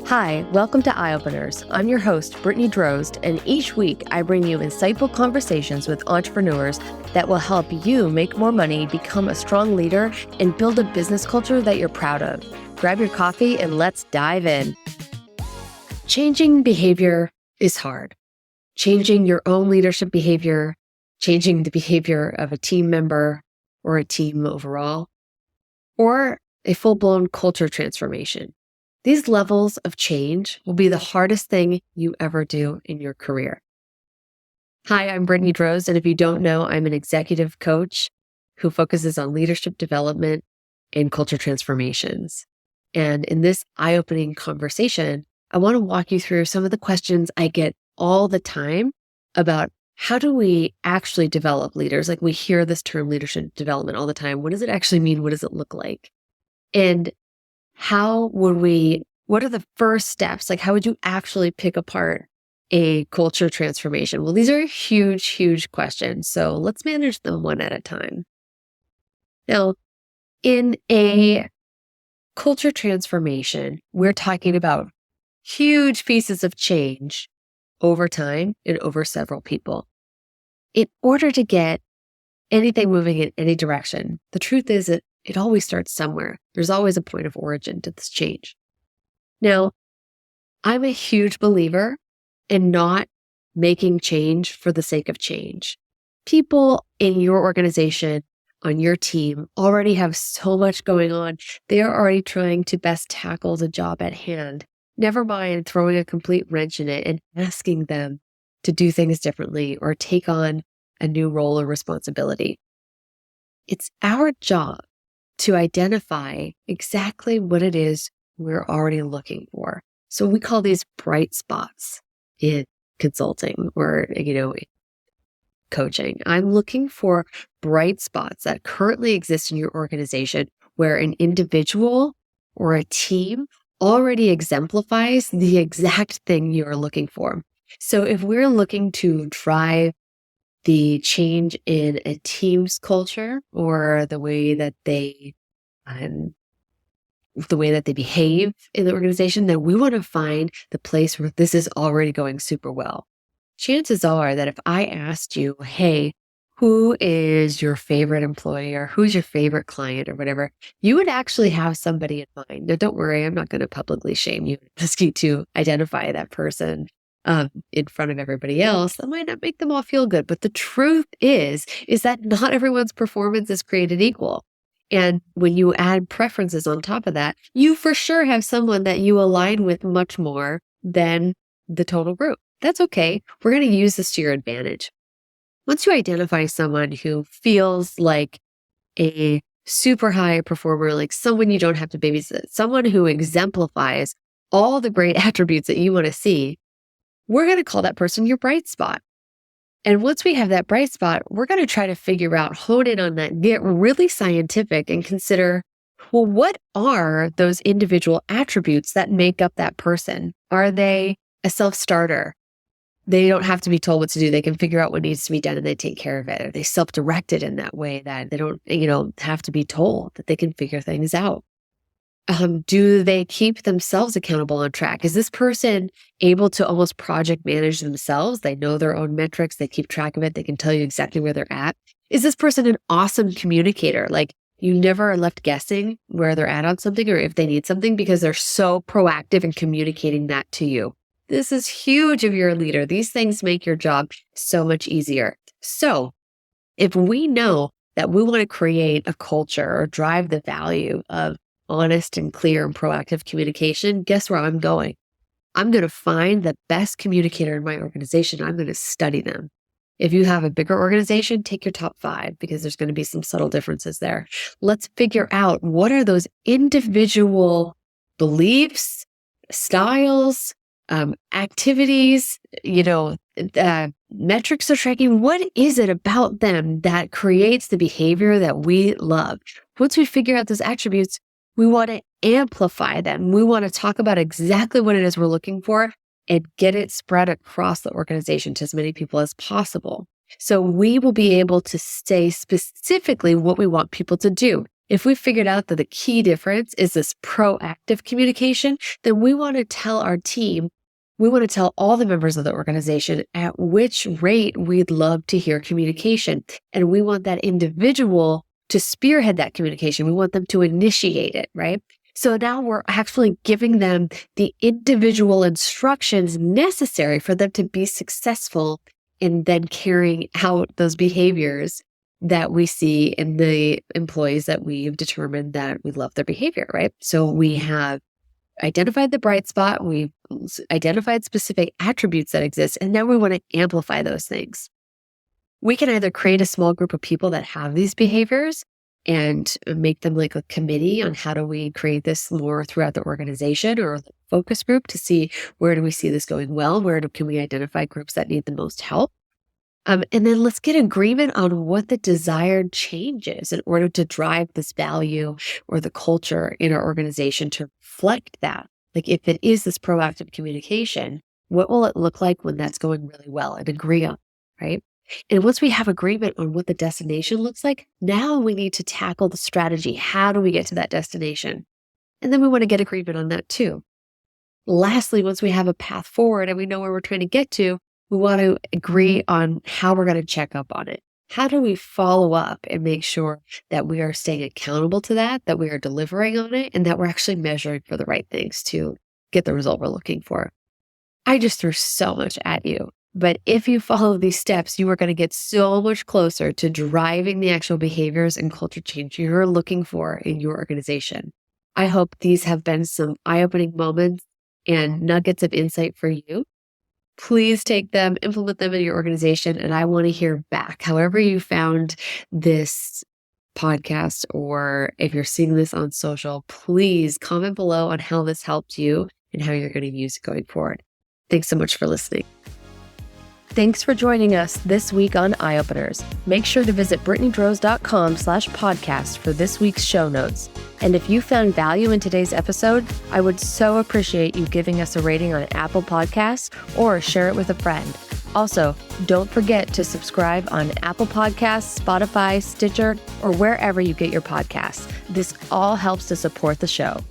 Hi, welcome to Eye Openers. I'm your host, Brittany Drozd, and each week I bring you insightful conversations with entrepreneurs that will help you make more money, become a strong leader, and build a business culture that you're proud of. Grab your coffee and let's dive in. Changing behavior is hard. Changing your own leadership behavior, changing the behavior of a team member or a team overall, or a full-blown culture transformation. These levels of change will be the hardest thing you ever do in your career. Hi, I'm Brittany Drozd, and if you don't know, I'm an executive coach who focuses on leadership development and culture transformations. And in this eye-opening conversation, I want to walk you through some of the questions I get all the time about how do we actually develop leaders? Like, we hear this term leadership development all the time. What does it actually mean? What does it look like? And what are the first steps? Like, how would you actually pick apart a culture transformation? Well, these are huge, huge questions. So let's manage them one at a time. Now, in a culture transformation, we're talking about huge pieces of change over time and over several people. In order to get anything moving in any direction, the truth is that it always starts somewhere. There's always a point of origin to this change. Now, I'm a huge believer in not making change for the sake of change. People in your organization, on your team, already have so much going on. They are already trying to best tackle the job at hand. Never mind throwing a complete wrench in it and asking them to do things differently or take on a new role or responsibility. It's our job to identify exactly what it is we're already looking for. So we call these bright spots in consulting or, coaching. I'm looking for bright spots that currently exist in your organization where an individual or a team already exemplifies the exact thing you're looking for. So if we're looking to drive the change in a team's culture or the way that they behave in the organization, then we want to find the place where this is already going super well. Chances are that if I asked you, hey, who is your favorite employee or who's your favorite client or whatever, you would actually have somebody in mind. Now, don't worry, I'm not going to publicly shame you, ask you to identify that person in front of everybody else. That might not make them all feel good. But the truth is that not everyone's performance is created equal. And when you add preferences on top of that, you for sure have someone that you align with much more than the total group. That's okay. We're going to use this to your advantage. Once you identify someone who feels like a super high performer, like someone you don't have to babysit, someone who exemplifies all the great attributes that you want to see, we're going to call that person your bright spot. And once we have that bright spot, we're going to try to figure out, hone in on that, get really scientific and consider, well, what are those individual attributes that make up that person? Are they a self-starter? They don't have to be told what to do. They can figure out what needs to be done and they take care of it. Are they self-directed in that way that they don't, have to be told, that they can figure things out? Do they keep themselves accountable on track? Is this person able to almost project manage themselves? They know their own metrics. They keep track of it. They can tell you exactly where they're at. Is this person an awesome communicator? Like, you never are left guessing where they're at on something or if they need something because they're so proactive in communicating that to you. This is huge if you're a leader. These things make your job so much easier. So if we know that we want to create a culture or drive the value of honest and clear and proactive communication, guess where I'm going? I'm going to find the best communicator in my organization. I'm going to study them. If you have a bigger organization, take your top 5 because there's going to be some subtle differences there. Let's figure out what are those individual beliefs, styles, activities, metrics they're tracking. What is it about them that creates the behavior that we love? Once we figure out those attributes, we want to amplify them. We want to talk about exactly what it is we're looking for and get it spread across the organization to as many people as possible. So we will be able to say specifically what we want people to do. If we figured out that the key difference is this proactive communication, then we want to tell our team, we want to tell all the members of the organization at which rate we'd love to hear communication. And we want that individual to spearhead that communication. We want them to initiate it, right? So now we're actually giving them the individual instructions necessary for them to be successful in then carrying out those behaviors that we see in the employees that we've determined that we love their behavior, right? So we have identified the bright spot, we've identified specific attributes that exist, and now we want to amplify those things. We can either create a small group of people that have these behaviors and make them like a committee on how do we create this more throughout the organization, or a focus group to see where do we see this going well, can we identify groups that need the most help. And then let's get agreement on what the desired change is in order to drive this value or the culture in our organization to reflect that. Like if it is this proactive communication, what will it look like when that's going really well, and agree on, right? And once we have agreement on what the destination looks like, now we need to tackle the strategy. How do we get to that destination? And then we want to get agreement on that too. Lastly, once we have a path forward and we know where we're trying to get to, we want to agree on how we're going to check up on it. How do we follow up and make sure that we are staying accountable to that we are delivering on it, and that we're actually measuring for the right things to get the result we're looking for? I just threw so much at you. But if you follow these steps, you are going to get so much closer to driving the actual behaviors and culture change you're looking for in your organization. I hope these have been some eye-opening moments and nuggets of insight for you. Please take them, implement them in your organization, and I want to hear back. However you found this podcast, or if you're seeing this on social, please comment below on how this helped you and how you're going to use it going forward. Thanks so much for listening. Thanks for joining us this week on Eye Openers. Make sure to visit BrittanyDrose.com/podcast for this week's show notes. And if you found value in today's episode, I would so appreciate you giving us a rating on Apple Podcasts or share it with a friend. Also, don't forget to subscribe on Apple Podcasts, Spotify, Stitcher, or wherever you get your podcasts. This all helps to support the show.